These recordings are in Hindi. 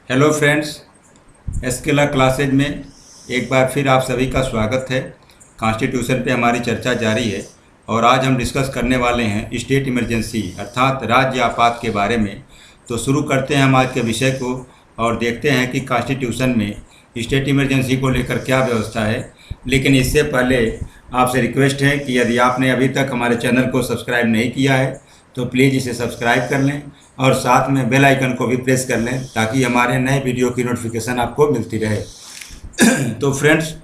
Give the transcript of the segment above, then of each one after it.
हेलो फ्रेंड्स, एस्केला क्लासेज में एक बार फिर आप सभी का स्वागत है। कॉन्स्टिट्यूशन पे हमारी चर्चा जारी है और आज हम डिस्कस करने वाले हैं स्टेट इमरजेंसी अर्थात राज्य आपात के बारे में। तो शुरू करते हैं हम आज के विषय को और देखते हैं कि कॉन्स्टिट्यूशन में स्टेट इमरजेंसी को लेकर क्या व्यवस्था है। लेकिन इससे पहले आपसे रिक्वेस्ट है कि यदि आपने अभी तक हमारे चैनल को सब्सक्राइब नहीं किया है तो प्लीज़ इसे सब्सक्राइब कर लें और साथ में बेल आइकन को भी प्रेस कर लें ताकि हमारे नए वीडियो की नोटिफिकेशन आपको मिलती रहे। तो फ्रेंड्स,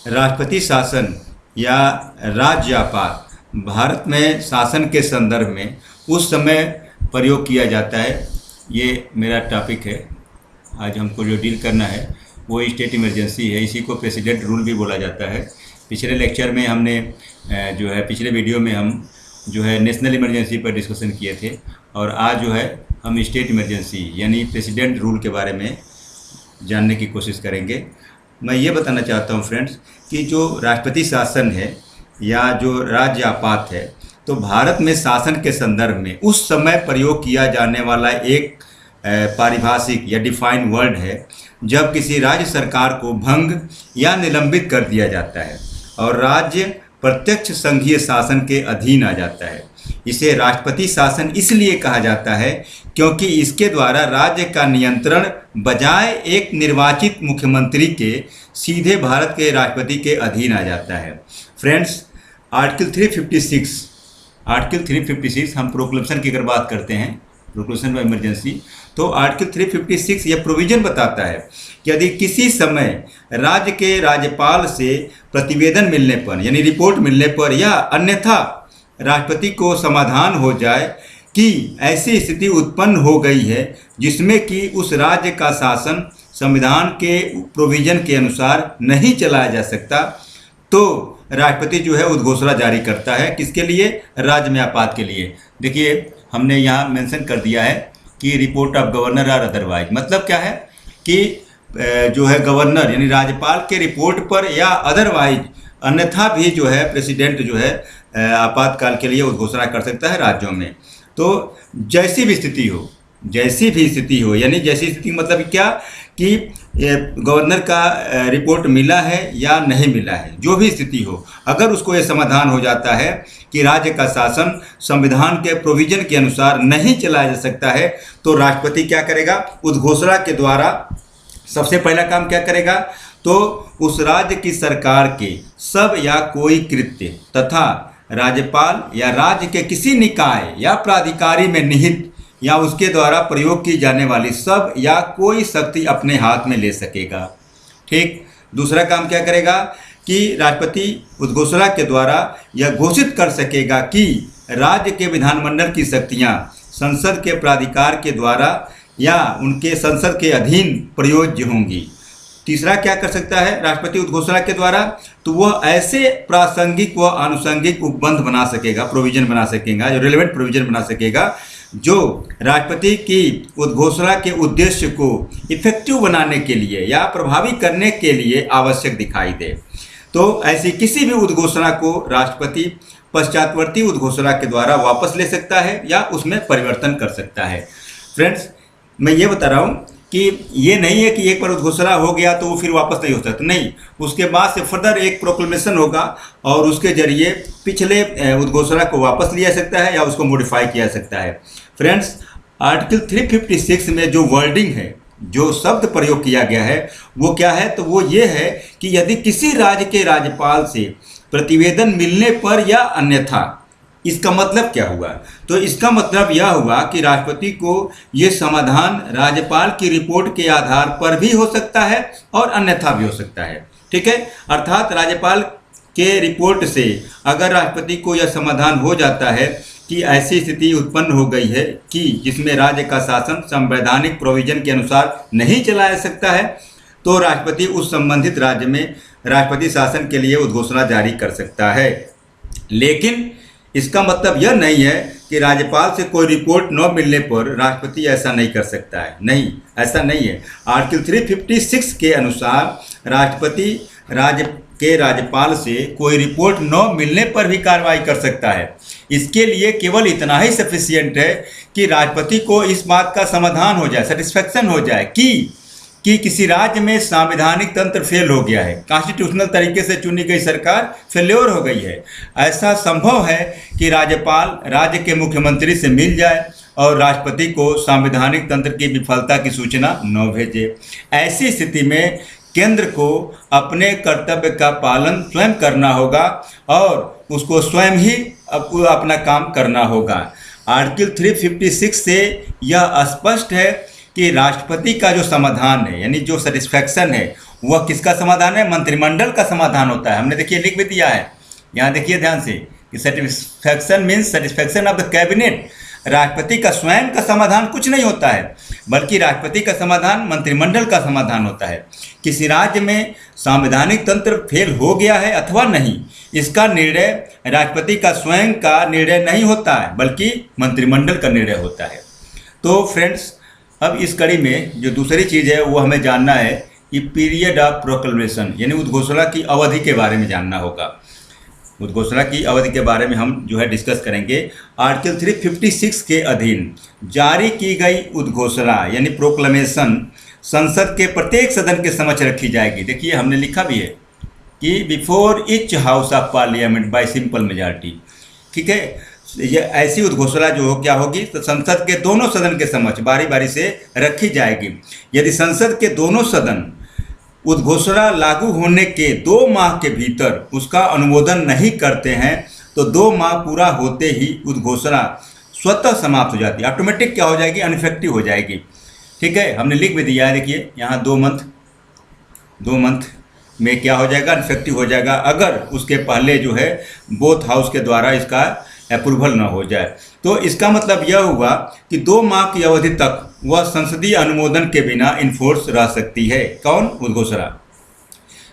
राष्ट्रपति शासन या राज्य आपात भारत में शासन के संदर्भ में उस समय प्रयोग किया जाता है। ये मेरा टॉपिक है। आज हमको जो डील करना है वो स्टेट इमरजेंसी है। इसी को प्रेसिडेंट रूल भी बोला जाता है। पिछले लेक्चर में हमने पिछले वीडियो में हम नेशनल इमरजेंसी पर डिस्कशन किए थे और आज हम स्टेट इमरजेंसी यानी प्रेसिडेंट रूल के बारे में जानने की कोशिश करेंगे। मैं ये बताना चाहता हूँ फ्रेंड्स कि जो राष्ट्रपति शासन है या जो राज्य आपात है तो भारत में शासन के संदर्भ में उस समय प्रयोग किया जाने वाला एक पारिभाषिक या डिफाइंड वर्ड है जब किसी राज्य सरकार को भंग या निलंबित कर दिया जाता है और राज्य प्रत्यक्ष संघीय शासन के अधीन आ जाता है। इसे राष्ट्रपति शासन इसलिए कहा जाता है क्योंकि इसके द्वारा राज्य का नियंत्रण बजाय एक निर्वाचित मुख्यमंत्री के सीधे भारत के राष्ट्रपति के अधीन आ जाता है। फ्रेंड्स, आर्टिकल 356 हम प्रोक्लेमेशन की अगर बात करते हैं, प्रोक्लेमेशन ऑफ इमरजेंसी, तो आर्टिकल 356 यह प्रोविजन बताता है कि यदि किसी समय राज्य के राज्यपाल से प्रतिवेदन मिलने पर यानी रिपोर्ट मिलने पर या अन्यथा राष्ट्रपति को समाधान हो जाए कि ऐसी स्थिति उत्पन्न हो गई है जिसमें कि उस राज्य का शासन संविधान के प्रोविजन के अनुसार नहीं चलाया जा सकता, तो राष्ट्रपति उद्घोषणा जारी करता है। किसके लिए? राज्य में आपात के लिए। देखिए, हमने यहाँ मेंशन कर दिया है कि रिपोर्ट ऑफ गवर्नर और अदरवाइज। मतलब क्या है कि गवर्नर यानी राज्यपाल के रिपोर्ट पर या अदरवाइज अन्यथा भी प्रेसिडेंट आपातकाल के लिए उद्घोषणा कर सकता है राज्यों में। तो जैसी भी स्थिति हो यानी जैसी स्थिति मतलब क्या कि गवर्नर का रिपोर्ट मिला है या नहीं मिला है, जो भी स्थिति हो, अगर उसको ये समाधान हो जाता है कि राज्य का शासन संविधान के प्रोविजन के अनुसार नहीं चलाया जा सकता है, तो राष्ट्रपति क्या करेगा? उद्घोषणा के द्वारा सबसे पहला काम क्या करेगा? तो उस राज्य की सरकार के सब या कोई कृत्य तथा राज्यपाल या राज्य के किसी निकाय या प्राधिकारी में निहित या उसके द्वारा प्रयोग की जाने वाली सब या कोई शक्ति अपने हाथ में ले सकेगा। ठीक। दूसरा काम क्या करेगा कि राष्ट्रपति उद्घोषणा के द्वारा यह घोषित कर सकेगा कि राज्य के विधानमंडल की शक्तियां संसद के प्राधिकार के द्वारा या उनके संसद के अधीन प्रयोज्य होंगी। तीसरा क्या कर सकता है राष्ट्रपति उद्घोषणा के द्वारा? तो वह ऐसे प्रासंगिक व आनुषंगिक उपबंध बना सकेगा, प्रोविजन बना सकेगा, जो रिलेवेंट प्रोविजन बना सकेगा जो राष्ट्रपति की उद्घोषणा के उद्देश्य को इफेक्टिव बनाने के लिए या प्रभावी करने के लिए आवश्यक दिखाई दे। तो ऐसी किसी भी उद्घोषणा को राष्ट्रपति पश्चातवर्ती उद्घोषणा के द्वारा वापस ले सकता है या उसमें परिवर्तन कर सकता है। फ्रेंड्स, मैं ये बता रहा हूँ कि ये नहीं है कि एक बार उद्घोषणा हो गया तो वो फिर वापस नहीं हो सकता। नहीं, उसके बाद से फर्दर एक प्रोक्लेमेशन होगा और उसके जरिए पिछले उद्घोषणा को वापस लिया जा सकता है या उसको मॉडिफाई किया जा सकता है। फ्रेंड्स, आर्टिकल 356 में जो वर्डिंग है, जो शब्द प्रयोग किया गया है वो क्या है? तो वो ये है कि यदि किसी राज्य के राज्यपाल से प्रतिवेदन मिलने पर या अन्यथा, इसका मतलब क्या हुआ? तो इसका मतलब यह हुआ कि राष्ट्रपति को ये समाधान राज्यपाल की रिपोर्ट के आधार पर भी हो सकता है और अन्यथा भी हो सकता है। ठीक है। अर्थात राज्यपाल के रिपोर्ट से अगर राष्ट्रपति को यह समाधान हो जाता है कि ऐसी स्थिति उत्पन्न हो गई है कि जिसमें राज्य का शासन संवैधानिक प्रोविजन के अनुसार नहीं चलाया जा सकता है, तो राष्ट्रपति उस संबंधित राज्य में राष्ट्रपति शासन के लिए उद्घोषणा जारी कर सकता है। लेकिन इसका मतलब यह नहीं है कि राज्यपाल से कोई रिपोर्ट न मिलने पर राष्ट्रपति ऐसा नहीं कर सकता है। नहीं, ऐसा नहीं है। आर्टिकल 356 के अनुसार राष्ट्रपति राज्य के राज्यपाल से कोई रिपोर्ट न मिलने पर भी कार्रवाई कर सकता है। इसके लिए केवल इतना ही सफिशियंट है कि राष्ट्रपति को इस बात का समाधान हो जाए, सेटिस्फैक्शन हो जाए कि किसी राज्य में संवैधानिक तंत्र फेल हो गया है, कॉन्स्टिट्यूशनल तरीके से चुनी गई सरकार फेल्योर हो गई है। ऐसा संभव है कि राज्यपाल राज्य के मुख्यमंत्री से मिल जाए और राष्ट्रपति को संवैधानिक तंत्र की विफलता की सूचना न भेजे। ऐसी स्थिति में केंद्र को अपने कर्तव्य का पालन स्वयं करना होगा और उसको स्वयं ही अपना काम करना होगा। आर्टिकल 356 से यह स्पष्ट है कि राष्ट्रपति का जो समाधान है, यानी जो सेटिस्फैक्शन है, वह किसका समाधान है? मंत्रिमंडल का समाधान होता है। हमने देखिए लिख भी दिया है, यहाँ देखिए ध्यान से कि satisfaction means satisfaction of the cabinet. राष्ट्रपति का स्वयं का समाधान कुछ नहीं होता है, बल्कि राष्ट्रपति का समाधान मंत्रिमंडल का समाधान होता है। किसी राज्य में संवैधानिक तंत्र फेल हो गया है अथवा नहीं, इसका निर्णय राष्ट्रपति का स्वयं का निर्णय नहीं होता है, बल्कि मंत्रिमंडल का निर्णय होता है। तो फ्रेंड्स, अब इस कड़ी में जो दूसरी चीज़ है वो हमें जानना है कि पीरियड ऑफ प्रोक्लेमेशन, यानी उद्घोषणा की अवधि के बारे में जानना होगा। उद्घोषणा की अवधि के बारे में हम जो है डिस्कस करेंगे। आर्टिकल 356 के अधीन जारी की गई उद्घोषणा यानी प्रोक्लेमेशन संसद के प्रत्येक सदन के समक्ष रखी जाएगी। देखिए हमने लिखा भी है कि before each house of parliament bye simple majority. ठीक है, ये ऐसी उद्घोषणा जो क्या होगी तो संसद के दोनों सदन के समक्ष बारी बारी से रखी जाएगी। यदि संसद के दोनों सदन उद्घोषणा लागू होने के 2 माह के भीतर उसका अनुमोदन नहीं करते हैं तो 2 माह पूरा होते ही उद्घोषणा स्वतः समाप्त हो जाती है, ऑटोमेटिक क्या हो जाएगी, अनइफेक्टिव हो जाएगी। ठीक है, हमने लिख भी दिया है, देखिए यहाँ 2 मंथ में क्या हो जाएगा, अनइफेक्टिव हो जाएगा, अगर उसके पहले जो है बोथ हाउस के द्वारा इसका अप्रूवल न हो जाए। तो इसका मतलब यह हुआ कि 2 माह की अवधि तक वह संसदीय अनुमोदन के बिना इन्फोर्स रह सकती है। कौन? उद्घोषणा।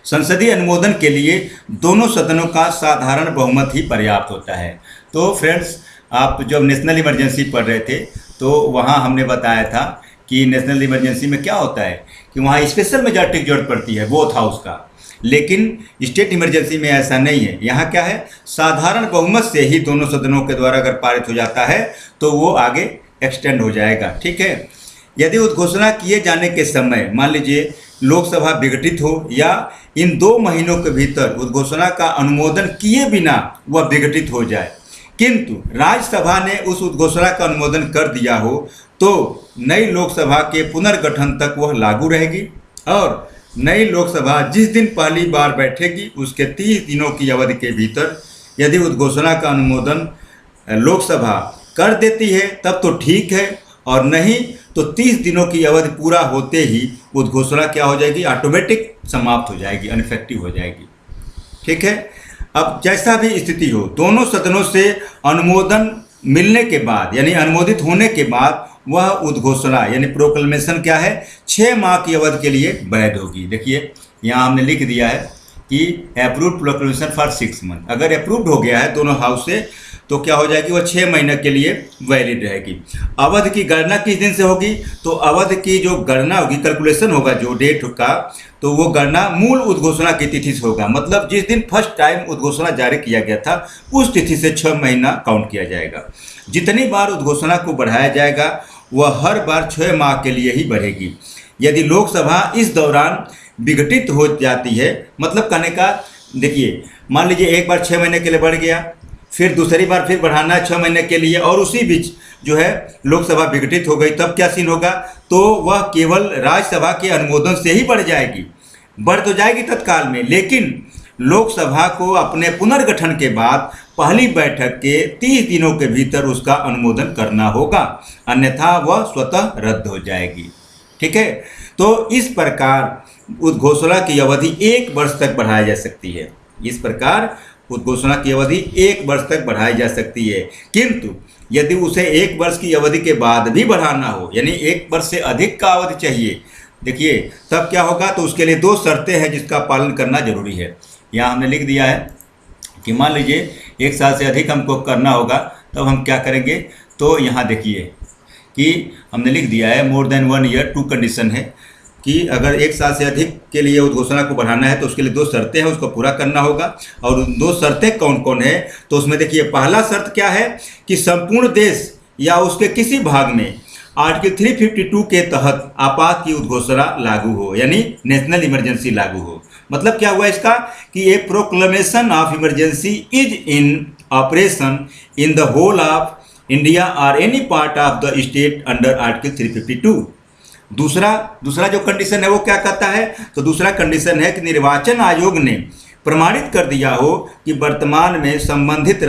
संसदीय अनुमोदन के लिए दोनों सदनों का साधारण बहुमत ही पर्याप्त होता है। तो फ्रेंड्स, आप जब नेशनल इमरजेंसी पढ़ रहे थे तो वहाँ हमने बताया था कि नेशनल इमरजेंसी में क्या होता है कि वहाँ स्पेशल मेजॉरिटी की जरूरत पड़ती है बोथ हाउस का, लेकिन स्टेट इमरजेंसी में ऐसा नहीं है। यहाँ क्या है, साधारण बहुमत से ही दोनों सदनों के द्वारा अगर पारित हो जाता है तो वो आगे एक्सटेंड हो जाएगा। ठीक है, यदि उद्घोषणा किए जाने के समय मान लीजिए लोकसभा विघटित हो या इन 2 महीनों के भीतर उद्घोषणा का अनुमोदन किए बिना वह विघटित हो जाए, किंतु राज्यसभा ने उस उद्घोषणा का अनुमोदन कर दिया हो तो नई लोकसभा के पुनर्गठन तक वह लागू रहेगी और नई लोकसभा जिस दिन पहली बार बैठेगी उसके 30 दिनों की अवधि के भीतर यदि उद्घोषणा का अनुमोदन लोकसभा कर देती है तब तो ठीक है, और नहीं तो 30 दिनों की अवधि पूरा होते ही उद्घोषणा क्या हो जाएगी, ऑटोमेटिक समाप्त हो जाएगी, अनइफेक्टिव हो जाएगी। ठीक है, अब जैसा भी स्थिति हो, दोनों सदनों से अनुमोदन मिलने के बाद यानी अनुमोदित होने के बाद वह उद्घोषणा यानी प्रोक्लेमेशन क्या है, 6 माह की अवधि के लिए वैध होगी। देखिए यहाँ हमने लिख दिया है कि अप्रूव्ड प्रोक्लेमेशन फॉर 6 मंथ। अगर अप्रूव्ड हो गया है दोनों हाउस से तो क्या हो जाएगी, वह 6 महीने के लिए वैलिड रहेगी। अवधि की गणना किस दिन से होगी, तो अवधि की जो गणना होगी, कैलकुलेशन होगा जो डेट का, तो वो गणना मूल उद्घोषणा की तिथि से होगा। मतलब जिस दिन फर्स्ट टाइम उद्घोषणा जारी किया गया था उस तिथि से 6 महीना काउंट किया जाएगा। जितनी बार उद्घोषणा को बढ़ाया जाएगा वह हर बार 6 माह के लिए ही बढ़ेगी। यदि लोकसभा इस दौरान विघटित हो जाती है, मतलब कहने का देखिए मान लीजिए एक बार 6 महीने के लिए बढ़ गया, फिर दूसरी बार फिर बढ़ाना है 6 महीने के लिए, और उसी बीच जो है लोकसभा विघटित हो गई, तब क्या सीन होगा, तो वह केवल राज्यसभा के अनुमोदन से ही बढ़ जाएगी। बढ़ तो जाएगी तत्काल में, लेकिन लोकसभा को अपने पुनर्गठन के बाद पहली बैठक के 30 दिनों के भीतर उसका अनुमोदन करना होगा, अन्यथा वह स्वतः रद्द हो जाएगी। ठीक है, तो इस प्रकार उद्घोषणा की अवधि 1 वर्ष तक बढ़ाई जा सकती है। इस प्रकार उद्घोषणा की अवधि 1 वर्ष तक बढ़ाई जा सकती है, किंतु यदि उसे 1 वर्ष की अवधि के बाद भी बढ़ाना हो, यानी 1 वर्ष से अधिक का अवधि चाहिए, देखिए तब क्या होगा, तो उसके लिए 2 शर्तें हैं जिसका पालन करना जरूरी है। यहाँ हमने लिख दिया है कि मान लीजिए 1 साल से अधिक हमको करना होगा, तब हम क्या करेंगे, तो यहाँ देखिए कि हमने लिख दिया है मोर देन 1 ईयर 2 कंडीशन है। कि अगर 1 साल से अधिक के लिए उद्घोषणा को बढ़ाना है तो उसके लिए 2 शर्तें हैं, उसको पूरा करना होगा। और उन 2 शर्तें कौन कौन है, तो उसमें देखिए पहला शर्त क्या है कि संपूर्ण देश या उसके किसी भाग में आर्टिकल 352 के तहत आपात की उद्घोषणा लागू हो, यानी नेशनल इमरजेंसी लागू हो। मतलब क्या हुआ इसका कि a proclamation of emergency is in operation in the whole of India और any part of the state under article 352। दूसरा जो कंडीशन है वो क्या कहता है, तो दूसरा कंडीशन है कि निर्वाचन आयोग ने प्रमाणित कर दिया हो कि वर्तमान में संबंधित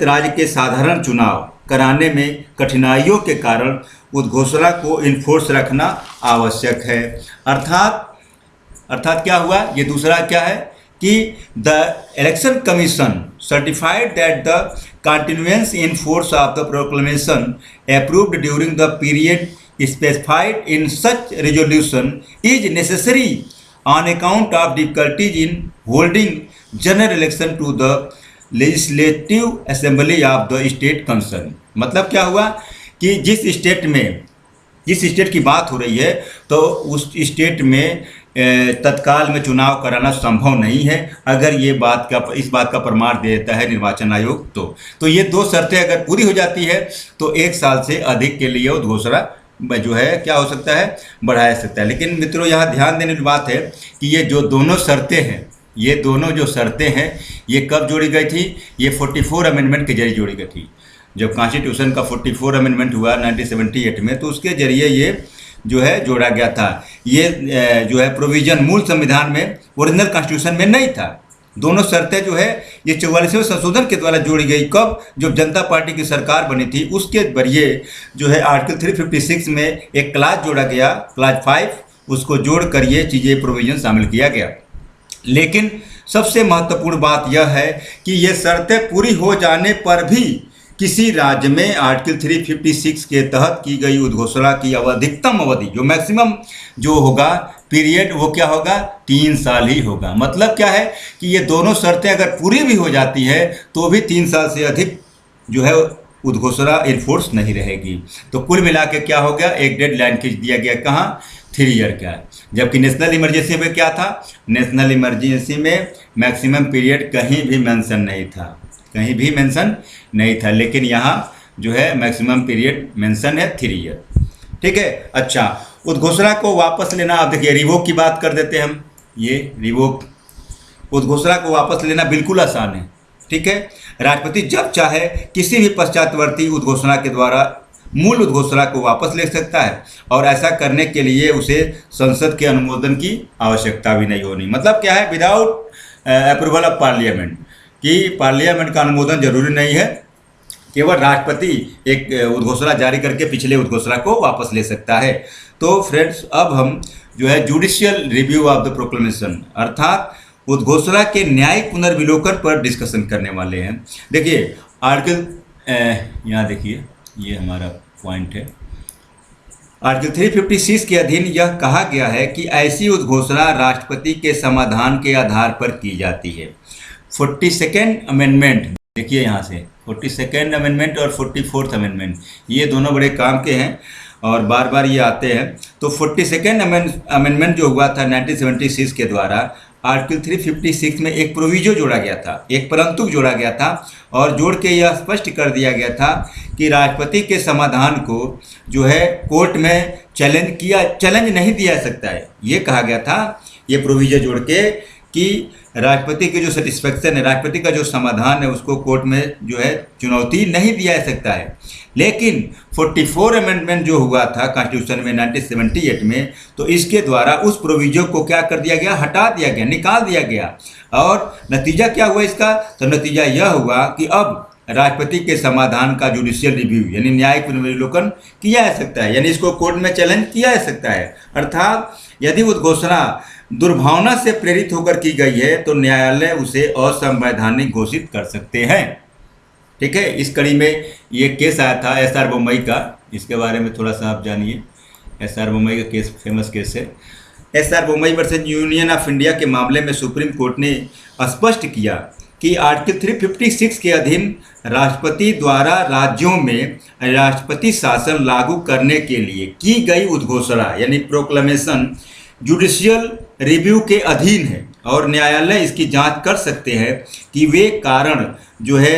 राज्य के साधारण चुनाव कराने में कठिनाइयों के कारण उद्घोषणा को इन्फोर्स रखना आवश्यक है। अर्थात क्या हुआ, ये दूसरा क्या है कि the election commission certified that the continuance in force of the proclamation approved during the period specified in such resolution is necessary on account of difficulties in holding general election to the legislative assembly of the state concerned। मतलब क्या हुआ कि जिस स्टेट की बात हो रही है तो उस स्टेट में तत्काल में चुनाव कराना संभव नहीं है अगर इस बात का प्रमाण दे देता है निर्वाचन आयोग। तो ये 2 शर्तें अगर पूरी हो जाती है तो 1 साल से अधिक के लिए उद्घोषणा जो है क्या हो सकता है, बढ़ाया सकता है। लेकिन मित्रों यहाँ ध्यान देने की बात है कि ये जो दोनों शर्तें हैं, ये दोनों जो शर्तें हैं ये कब जोड़ी गई थी, ये 44 अमेंडमेंट के जरिए जोड़ी गई थी। जब कॉन्स्टिट्यूशन का 44 अमेंडमेंट हुआ 1978 में तो उसके जरिए ये जो है जोड़ा गया था। ये जो है प्रोविज़न मूल संविधान में ओरिजिनल कॉन्स्टिट्यूशन में नहीं था। दोनों शर्तें जो है ये 44वें संशोधन के द्वारा जोड़ी गई। कब, जब जनता पार्टी की सरकार बनी थी उसके जरिए जो है आर्टिकल 356 में एक क्लास जोड़ा गया, क्लास 5, उसको जोड़ कर ये चीज़ें प्रोविज़न शामिल किया गया। लेकिन सबसे महत्वपूर्ण बात यह है कि ये शर्तें पूरी हो जाने पर भी किसी राज्य में आर्टिकल 356 के तहत की गई उद्घोषणा की अधिकतम अवधि जो मैक्सिमम जो होगा पीरियड वो क्या होगा, 3 साल ही होगा। मतलब क्या है कि ये दोनों शर्तें अगर पूरी भी हो जाती है तो भी 3 साल से अधिक जो है उद्घोषणा इन्फोर्स नहीं रहेगी। तो कुल मिला के क्या हो गया, एक डेडलाइन खींच दिया गया, कहाँ, 3 ईयर का। जबकि नेशनल इमरजेंसी में क्या था, नेशनल इमरजेंसी में मैक्सिमम पीरियड कहीं भी मेंशन नहीं था, लेकिन यहाँ जो है मैक्सिमम पीरियड मेंशन है 3 ईयर। ठीक है। अच्छा, उद्घोषणा को वापस लेना, अब देखिए रिवोक की बात कर देते हैं हम। ये रिवोक, उद्घोषणा को वापस लेना बिल्कुल आसान है। ठीक है, राष्ट्रपति जब चाहे किसी भी पश्चातवर्ती उद्घोषणा के द्वारा मूल उद्घोषणा को वापस ले सकता है और ऐसा करने के लिए उसे संसद के अनुमोदन की आवश्यकता भी नहीं होनी। मतलब क्या है, विदाउट अप्रूवल ऑफ पार्लियामेंट, कि पार्लियामेंट का अनुमोदन जरूरी नहीं है, केवल राष्ट्रपति एक उद्घोषणा जारी करके पिछले उद्घोषणा को वापस ले सकता है। तो फ्रेंड्स, अब हम जो है judicial review of the proclamation अर्थात उद्घोषणा के न्यायिक पुनर्विलोकन पर डिस्कशन करने वाले हैं। देखिए आर्टिकल, यहाँ देखिए ये हमारा पॉइंट है, आर्टिकल 356 के अधीन यह कहा गया है कि ऐसी उद्घोषणा राष्ट्रपति के समाधान के आधार पर की जाती है। 42nd अमेंडमेंट, देखिए यहाँ से 42nd अमेंडमेंट और 44th अमेंडमेंट, ये दोनों बड़े काम के हैं और बार बार ये आते हैं। तो 42nd अमेंडमेंट जो हुआ था 1976 के द्वारा आर्टिकल 356 में एक प्रोविजो जोड़ा गया था, एक परंतु जोड़ा गया था और जोड़ के यह स्पष्ट कर दिया गया था कि राष्ट्रपति के समाधान को जो है कोर्ट में चैलेंज नहीं दिया जा सकता है। ये कहा गया था, ये प्रोविजो जोड़ के कि राष्ट्रपति की जो सेटिस्फेक्शन है, राष्ट्रपति का जो समाधान है उसको कोर्ट में जो है चुनौती नहीं दिया जा सकता है। लेकिन 44 अमेंडमेंट जो हुआ था कॉन्स्टिट्यूशन में 1978 में, तो इसके द्वारा उस प्रोविजो को क्या कर दिया गया, हटा दिया गया, निकाल दिया गया। और नतीजा क्या हुआ इसका, तो नतीजा यह हुआ कि अब राष्ट्रपति के समाधान का जुडिशियल रिव्यू यानी न्यायिक पुनर्विलोकन किया जा सकता है, यानी इसको कोर्ट में चैलेंज किया जा सकता है। अर्थात यदि उद्घोषणा दुर्भावना से प्रेरित होकर की गई है तो न्यायालय उसे असंवैधानिक घोषित कर सकते हैं। ठीक है, इस कड़ी में ये केस आया था SR बोम्मई का, इसके बारे में थोड़ा सा आप जानिए। SR बोम्मई का केस फेमस केस है। SR Bommai versus union of India के मामले में सुप्रीम कोर्ट ने स्पष्ट किया कि आर्टिकल 356 के अधीन राष्ट्रपति द्वारा राज्यों में राष्ट्रपति शासन लागू करने के लिए की गई उद्घोषणा यानी प्रोक्लेमेशन जुडिशियल रिव्यू के अधीन है और न्यायालय इसकी जांच कर सकते हैं कि वे कारण जो है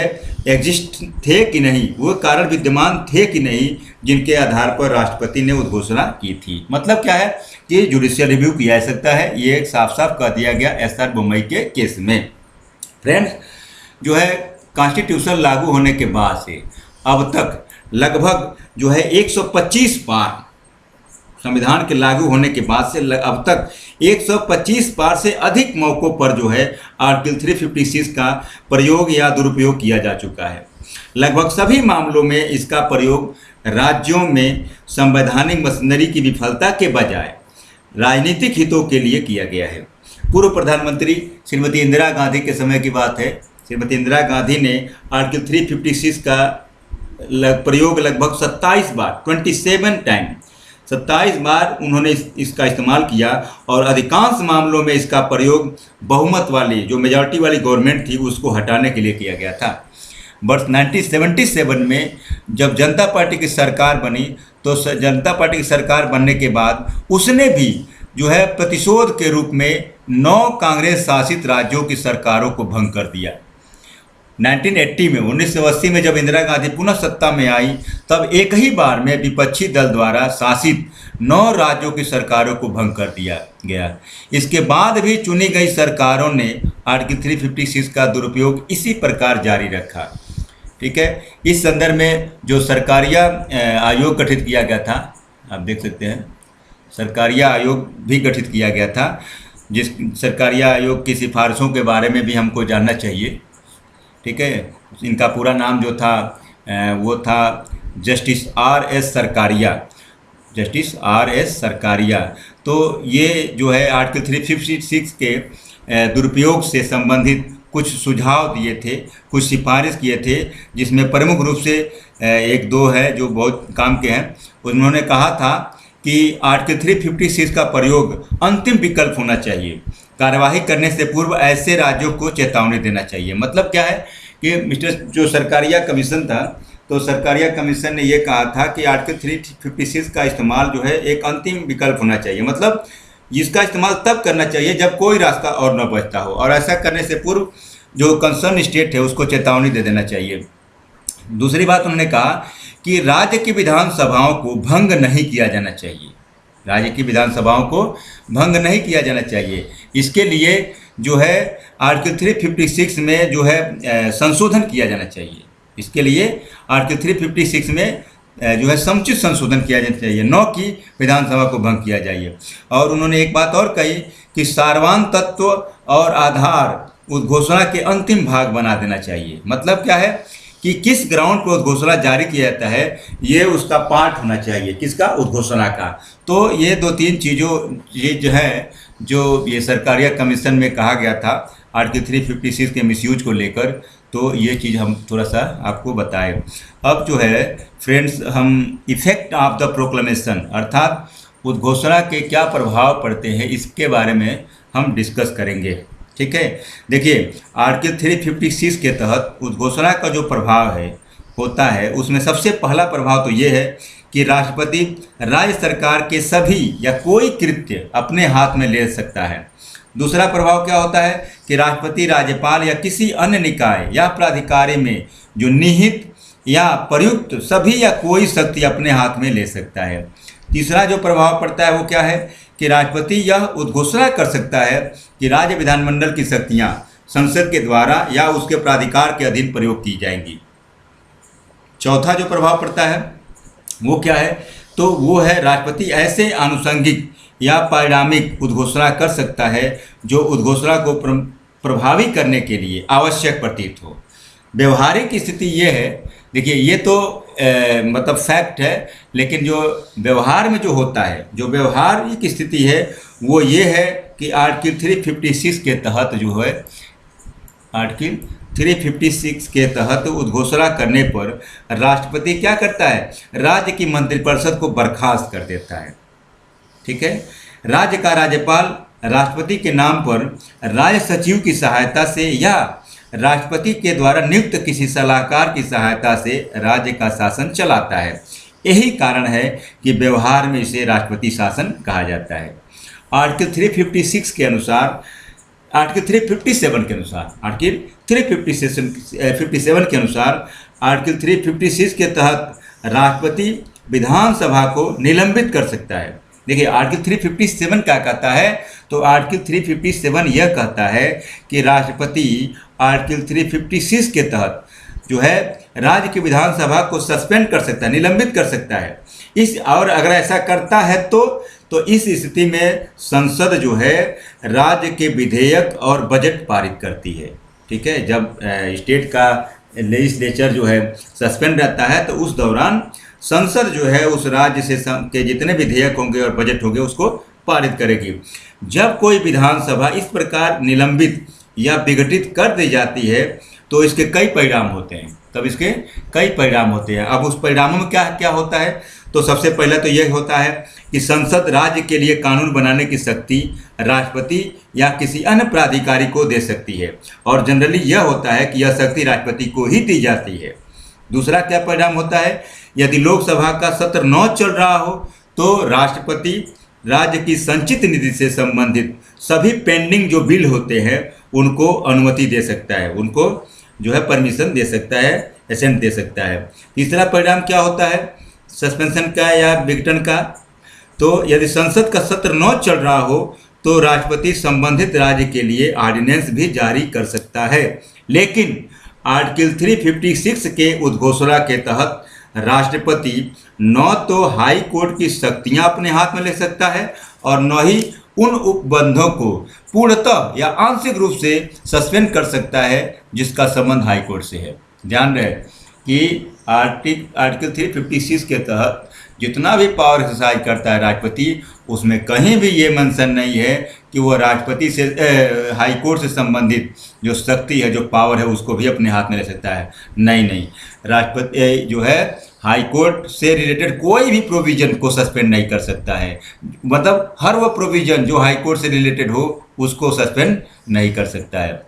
एग्जिस्ट थे कि नहीं, वो कारण विद्यमान थे कि नहीं जिनके आधार पर राष्ट्रपति ने उद्घोषणा की थी। मतलब क्या है कि जुडिशियल रिव्यू किया जा सकता है, ये साफ साफ कह दिया गया एसआर बोम्मई के केस में। फ्रेंड्स, जो है कॉन्स्टिट्यूशन लागू होने के बाद से अब तक लगभग जो है 125 बार, संविधान के लागू होने के बाद से अब तक 125 बार से अधिक मौक़ों पर जो है आर्टिकल 356 का प्रयोग या दुरुपयोग किया जा चुका है। लगभग सभी मामलों में इसका प्रयोग राज्यों में संवैधानिक मशीनरी की विफलता के बजाय राजनीतिक हितों के लिए किया गया है। पूर्व प्रधानमंत्री श्रीमती इंदिरा गांधी के समय की बात है, श्रीमती इंदिरा गांधी ने आर्टिकल 356 का प्रयोग लगभग 27 बार 27 टाइम 27 बार उन्होंने इसका इस्तेमाल किया और अधिकांश मामलों में इसका प्रयोग बहुमत वाली जो मेजॉरिटी वाली गवर्नमेंट थी उसको हटाने के लिए किया गया था। वर्ष 1977 में जब जनता पार्टी की सरकार बनी तो जनता पार्टी की सरकार बनने के बाद उसने भी जो है प्रतिशोध के रूप में 9 कांग्रेस शासित राज्यों की सरकारों को भंग कर दिया। 1980 में 1980 में जब इंदिरा गांधी पुनः सत्ता में आई तब एक ही बार में विपक्षी दल द्वारा शासित 9 राज्यों की सरकारों को भंग कर दिया गया। इसके बाद भी चुनी गई सरकारों ने आर्टिकल 356 का दुरुपयोग इसी प्रकार जारी रखा। ठीक है, इस संदर्भ में जो सरकारिया आयोग गठित किया गया था, आप देख सकते हैं सरकारिया आयोग भी गठित किया गया था, जिस सरकारिया आयोग की सिफारिशों के बारे में भी हमको जानना चाहिए। ठीक है, इनका पूरा नाम जो था वो था justice RS. Sarkaria, justice RS. Sarkaria. तो ये जो है आर्टिकल 356 के दुरुपयोग से संबंधित कुछ सुझाव दिए थे, कुछ सिफारिश किए थे, जिसमें प्रमुख रूप से एक दो है जो बहुत काम के हैं। उन्होंने कहा था कि आर्टिकल 356 का प्रयोग अंतिम विकल्प होना चाहिए, कार्यवाही करने से पूर्व ऐसे राज्यों को चेतावनी देना चाहिए। मतलब क्या है कि मिस्टर जो सरकारिया कमीशन था, तो सरकारिया कमीशन ने ये कहा था कि आर्टिकल 356 का इस्तेमाल जो है एक अंतिम विकल्प होना चाहिए, मतलब इसका इस्तेमाल तब करना चाहिए जब कोई रास्ता और न बचता हो, और ऐसा करने से पूर्व जो कंसर्न स्टेट है उसको चेतावनी दे देना चाहिए। दूसरी बात उन्होंने कहा कि राज्य की विधानसभाओं को भंग नहीं किया जाना चाहिए, राज्य की विधानसभाओं को भंग नहीं किया जाना चाहिए। इसके लिए जो है आर्टिकल 356 में जो है संशोधन किया जाना चाहिए। इसके लिए आर्टिकल 356 में जो है समुचित संशोधन किया जाना चाहिए, न कि विधानसभा को भंग किया जाइए। और उन्होंने एक बात और कही कि सारवान तत्व और आधार उद्घोषणा के अंतिम भाग बना देना चाहिए। मतलब क्या है कि किस ग्राउंड पर उद्घोषणा जारी किया जाता है ये उसका पार्ट होना चाहिए, किसका, उद्घोषणा का। तो ये 2-3 चीज़ों ये जो है जो ये सरकारिया कमीशन में कहा गया था आर्टिकल 356 के मिसयूज को लेकर, तो ये चीज़ हम थोड़ा सा आपको बताएं। अब जो है फ्रेंड्स, हम इफ़ेक्ट ऑफ द प्रोक्लेमेशन अर्थात उद्घोषणा के क्या प्रभाव पड़ते हैं इसके बारे में हम डिस्कस करेंगे। ठीक है, देखिए आर्टिकल 356 के तहत उद्घोषणा का जो प्रभाव है होता है उसमें सबसे पहला प्रभाव तो ये है कि राष्ट्रपति राज्य सरकार के सभी या कोई कृत्य अपने हाथ में ले सकता है। दूसरा प्रभाव क्या होता है कि राष्ट्रपति राज्यपाल या किसी अन्य निकाय या प्राधिकारी में जो निहित या प्रयुक्त सभी या कोई शक्ति अपने हाथ में ले सकता है। तीसरा जो प्रभाव पड़ता है वो क्या है कि राष्ट्रपति यह उद्घोषणा कर सकता है कि राज्य विधानमंडल की शक्तियां संसद के द्वारा या उसके प्राधिकार के अधीन प्रयोग की जाएंगी। चौथा जो प्रभाव पड़ता है वो क्या है, तो वो है राष्ट्रपति ऐसे आनुषंगिक या परिणामिक उद्घोषणा कर सकता है जो उद्घोषणा को प्रभावी करने के लिए आवश्यक प्रतीत हो। व्यवहारिक स्थिति ये है, देखिए ये तो मतलब फैक्ट है, लेकिन जो व्यवहार में जो होता है, जो व्यवहारिक स्थिति है वो ये है कि आर्टिकल 356 के तहत जो है आर्टिकल 356 के तहत उद्घोषणा करने पर राष्ट्रपति क्या करता है, राज्य की मंत्रिपरिषद को बर्खास्त कर देता है। ठीक है, राज्य का राज्यपाल राष्ट्रपति के नाम पर राज्य सचिव की सहायता से या राष्ट्रपति के द्वारा नियुक्त किसी सलाहकार की सहायता से राज्य का शासन चलाता है। यही कारण है कि व्यवहार में इसे राष्ट्रपति शासन कहा जाता है। आर्टिकल 356 के अनुसार, आर्टिकल 357 के अनुसार, आर्टिकल 357 के अनुसार आर्टिकल 356 के तहत राष्ट्रपति विधानसभा को निलंबित कर सकता है। देखिए आर्टिकल 357 क्या कहता है, तो आर्टिकल 357 यह कहता है कि राष्ट्रपति आर्टिकल 356 के तहत जो है राज्य की विधानसभा को सस्पेंड कर सकता है, निलंबित कर सकता है। और अगर ऐसा करता है तो इस स्थिति में संसद जो है राज्य के विधेयक और बजट पारित करती है। ठीक है, जब स्टेट का लेजिस्लेचर जो है सस्पेंड रहता है तो उस दौरान संसद जो है उस राज्य से के जितने विधेयक होंगे और बजट होंगे उसको पारित करेगी। जब कोई विधानसभा इस प्रकार निलंबित या विघटित कर दी जाती है तो इसके कई परिणाम होते हैं। तब इसके कई परिणाम होते हैं। अब उस परिणामों में क्या क्या होता है, तो सबसे पहले तो यह होता है कि संसद राज्य के लिए कानून बनाने की शक्ति राष्ट्रपति या किसी अन्य प्राधिकारी को दे सकती है, और जनरली यह होता है कि यह शक्ति राष्ट्रपति को ही दी जाती है। दूसरा क्या परिणाम होता है, यदि लोकसभा का सत्र न चल रहा हो तो राष्ट्रपति राज्य की संचित निधि से संबंधित सभी पेंडिंग जो बिल होते हैं उनको अनुमति दे सकता है, उनको जो है परमिशन दे सकता है, एसेंट दे सकता है। तीसरा परिणाम क्या होता है सस्पेंशन का या विघटन का, तो यदि संसद का सत्र न चल रहा हो तो राष्ट्रपति संबंधित राज्य के लिए ऑर्डिनेंस भी जारी कर सकता है। लेकिन आर्टिकल 356 के उद्घोषणा के तहत राष्ट्रपति न तो हाई कोर्ट की शक्तियां अपने हाथ में ले सकता है और न ही उन उपबंधों को पूर्णतः या आंशिक रूप से सस्पेंड कर सकता है जिसका संबंध हाई कोर्ट से है। ध्यान रहे कि आर्टिकल 356 के तहत जितना भी पावर एक्सरसाइज करता है राष्ट्रपति, उसमें कहीं भी ये मेंशन नहीं है कि वो राष्ट्रपति से हाई कोर्ट से संबंधित जो शक्ति है, जो पावर है, उसको भी अपने हाथ में ले सकता है। नहीं, राष्ट्रपति जो है हाई कोर्ट से रिलेटेड कोई भी प्रोविजन को सस्पेंड नहीं कर सकता है। मतलब हर वो प्रोविजन जो हाई कोर्ट से रिलेटेड हो उसको सस्पेंड नहीं कर सकता है।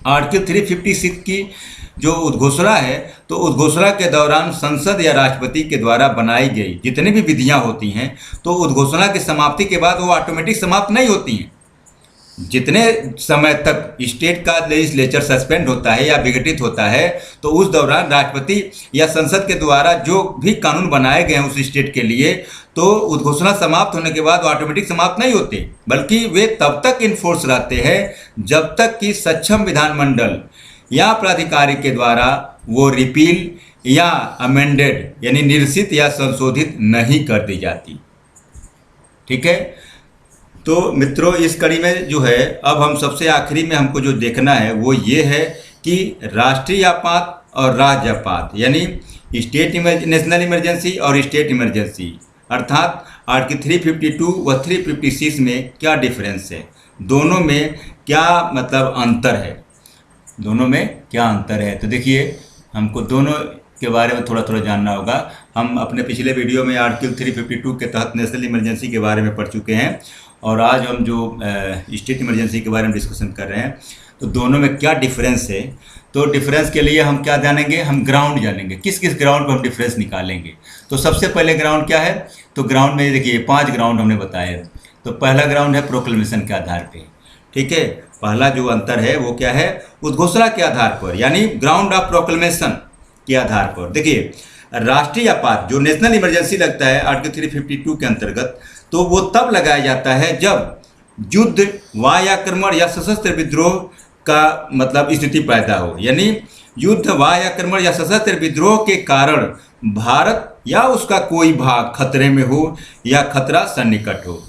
आर्टिकल 356 की जो उद्घोषणा है, तो उद्घोषणा के दौरान संसद या राष्ट्रपति के द्वारा बनाई गई जितनी भी विधियां होती हैं तो उद्घोषणा की समाप्ति के बाद वो ऑटोमेटिक समाप्त नहीं होती हैं। जितने समय तक स्टेट का लेजिस्लेचर सस्पेंड होता है या विघटित होता है तो उस दौरान राष्ट्रपति या संसद के द्वारा जो भी कानून बनाए गए हैं उस स्टेट के लिए, तो उद्घोषणा समाप्त होने के बाद ऑटोमेटिक समाप्त नहीं होते, बल्कि वे तब तक इन्फोर्स रहते हैं जब तक कि सक्षम विधानमंडल या प्राधिकारी के द्वारा वो रिपील या अमेंडेड यानी निरसित या संशोधित नहीं कर दी जाती। ठीक है, तो मित्रों इस कड़ी में जो है अब हम सबसे आखिरी में हमको जो देखना है वो ये है कि राष्ट्रीय आपात और राज्य आपात यानी नेशनल इमरजेंसी और स्टेट इमरजेंसी, अर्थात आर्टिकल 352 व 356 में क्या डिफरेंस है, दोनों में क्या मतलब अंतर है, दोनों में क्या अंतर है। तो देखिए हमको दोनों के बारे में थोड़ा थोड़ा जानना होगा। हम अपने पिछले वीडियो में आर्टिकल 352 के तहत नेशनल इमरजेंसी के बारे में पढ़ चुके हैं और आज हम जो स्टेट इमरजेंसी के बारे में डिस्कशन कर रहे हैं, तो दोनों में क्या डिफरेंस है। तो डिफरेंस के लिए हम क्या जानेंगे, हम ग्राउंड जानेंगे, किस किस ग्राउंड पर हम डिफरेंस निकालेंगे। तो सबसे पहले ग्राउंड क्या है, तो ग्राउंड में देखिए 5 ग्राउंड हमने बताए। तो पहला ग्राउंड है प्रोक्लेमेशन के आधार पर। ठीक है, पहला जो अंतर है वो क्या है, उद्घोषणा के आधार पर यानी ग्राउंड ऑफ प्रोक्लेमेशन के आधार पर। देखिए राष्ट्रीय आपात जो नेशनल इमरजेंसी लगता है आर्टिकल 352 के अंतर्गत, तो वो तब लगाया जाता है जब युद्ध, वायु आक्रमण या सशस्त्र विद्रोह का मतलब स्थिति पैदा हो, यानी युद्ध, वायु आक्रमण या सशस्त्र विद्रोह के कारण भारत या उसका कोई भाग खतरे में हो या खतरा सन्निकट हो।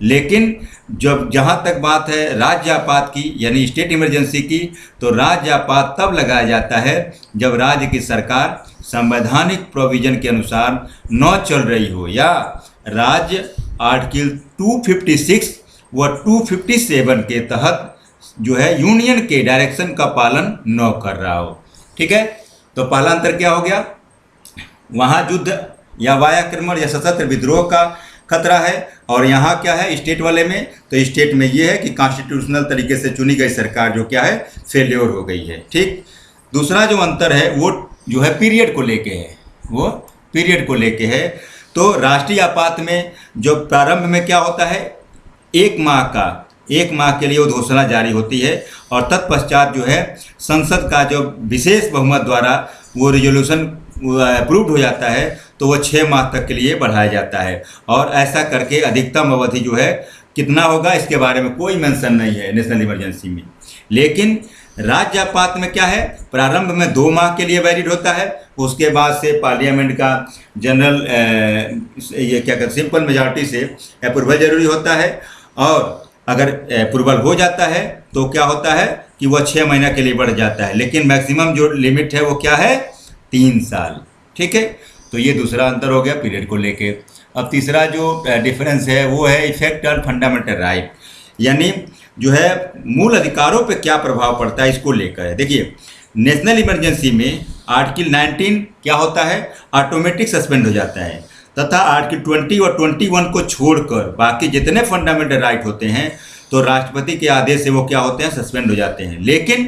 लेकिन जब जहाँ तक बात है राज्य आपात की यानी स्टेट इमरजेंसी की, तो राज्य आपात तब लगाया जाता है जब राज्य की सरकार संवैधानिक प्रोविजन के अनुसार न चल रही हो या राज्य आर्टिकल 256 व 257 के तहत जो है यूनियन के डायरेक्शन का पालन न कर रहा हो। ठीक है, तो पहला अंतर क्या हो गया, वहाँ युद्ध या वायु आक्रमण या सशस्त्र विद्रोह का खतरा है। और यहाँ क्या है स्टेट वाले में, तो स्टेट में ये है कि कॉन्स्टिट्यूशनल तरीके से चुनी गई सरकार जो क्या है फेल्योर हो गई है। ठीक। दूसरा जो अंतर है वो जो है पीरियड को लेके है, वो पीरियड को लेके है। तो राष्ट्रीय आपात में जो प्रारंभ में क्या होता है, एक माह के लिए वो घोषणा जारी होती है और तत्पश्चात जो है संसद का जो विशेष बहुमत द्वारा वो रिजोल्यूशन अप्रूव्ड हो जाता है, तो वो 6 माह तक के लिए बढ़ाया जाता है। और ऐसा करके अधिकतम अवधि जो है कितना होगा इसके बारे में कोई मेंशन नहीं है नेशनल इमरजेंसी में। लेकिन राज्य आपात में क्या है, प्रारंभ में 2 माह के लिए वैलिड होता है, उसके बाद से पार्लियामेंट का जनरल ये क्या कहते सिंपल मेजॉरिटी से अप्रूवल जरूरी होता है। और अगर अप्रूवल हो जाता है तो क्या होता है कि वह 6 महीना के लिए बढ़ जाता है, लेकिन मैक्सिमम जो लिमिट है वो क्या है 3 साल। ठीक है, तो ये दूसरा अंतर हो गया पीरियड को लेके। अब तीसरा जो डिफरेंस है वो है इफेक्ट ऑन फंडामेंटल राइट, यानी जो है मूल अधिकारों पे क्या प्रभाव पड़ता है इसको लेकर है। देखिए नेशनल इमरजेंसी में आर्टिकल 19 क्या होता है, ऑटोमेटिक सस्पेंड हो जाता है, तथा आर्टिकल 20 और 21 को छोड़कर बाकी जितने फंडामेंटल राइट होते हैं तो राष्ट्रपति के आदेश से वो क्या होते हैं सस्पेंड हो जाते हैं। लेकिन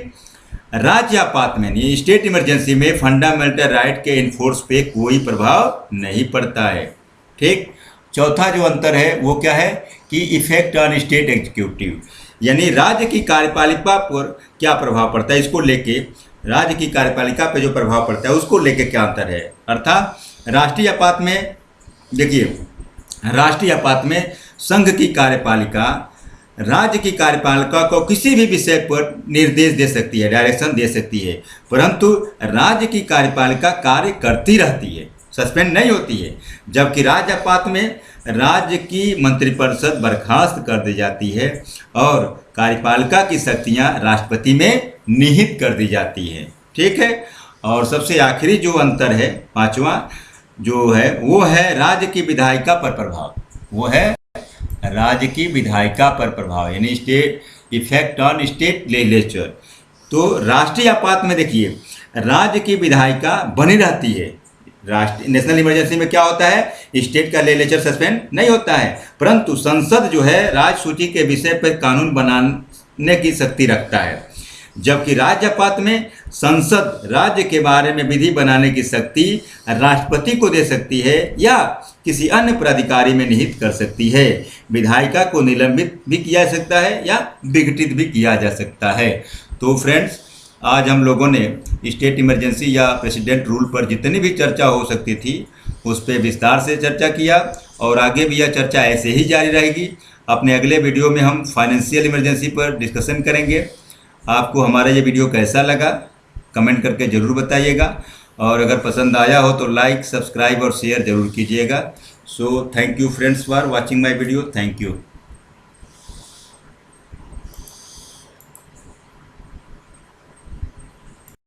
राज्य आपात में नहीं, स्टेट इमरजेंसी में फंडामेंटल राइट के इन्फोर्स पे कोई प्रभाव नहीं पड़ता है। ठीक। चौथा जो अंतर है वो क्या है कि इफेक्ट ऑन स्टेट एग्जीक्यूटिव, यानी राज्य की कार्यपालिका पर क्या प्रभाव पड़ता है, इसको लेके राज्य की कार्यपालिका पे जो प्रभाव पड़ता है उसको लेके क्या अंतर है। अर्थात राष्ट्रीय आपात में देखिए, राष्ट्रीय आपात में संघ की कार्यपालिका राज्य की कार्यपालिका को किसी भी विषय पर निर्देश दे सकती है, डायरेक्शन दे सकती है, परंतु राज्य की कार्यपालिका कार्य करती रहती है, सस्पेंड नहीं होती है। जबकि राज्य आपात में राज्य की मंत्रिपरिषद बर्खास्त कर दी जाती है और कार्यपालिका की शक्तियां राष्ट्रपति में निहित कर दी जाती हैं। ठीक है। और सबसे आखिरी जो अंतर है पांचवा जो है वो है राज्य की विधायिका पर प्रभाव, वो है राज्य की विधायिका पर प्रभाव, यानी state effect on state legislature. तो राष्ट्रीय आपात में देखिए राज्य की विधायिका बनी रहती है। नेशनल इमरजेंसी में क्या होता है, स्टेट का लेजिस्लेचर सस्पेंड नहीं होता है, परंतु संसद जो है राज्य सूची के विषय पर कानून बनाने की शक्ति रखता है। जबकि राज्य आपात में संसद राज्य के बारे में विधि बनाने की शक्ति राष्ट्रपति को दे सकती है या किसी अन्य प्राधिकारी में निहित कर सकती है। विधायिका को निलंबित भी किया जा सकता है या विघटित भी किया जा सकता है। तो फ्रेंड्स, आज हम लोगों ने स्टेट इमरजेंसी या प्रेसिडेंट रूल पर जितनी भी चर्चा हो सकती थी उस पर विस्तार से चर्चा किया और आगे भी यह चर्चा ऐसे ही जारी रहेगी। अपने अगले वीडियो में हम फाइनेंशियल इमरजेंसी पर डिस्कशन करेंगे। आपको हमारा ये वीडियो कैसा लगा कमेंट करके ज़रूर बताइएगा, और अगर पसंद आया हो तो लाइक, सब्सक्राइब और शेयर ज़रूर कीजिएगा। So thank you friends for watching my video. Thank you.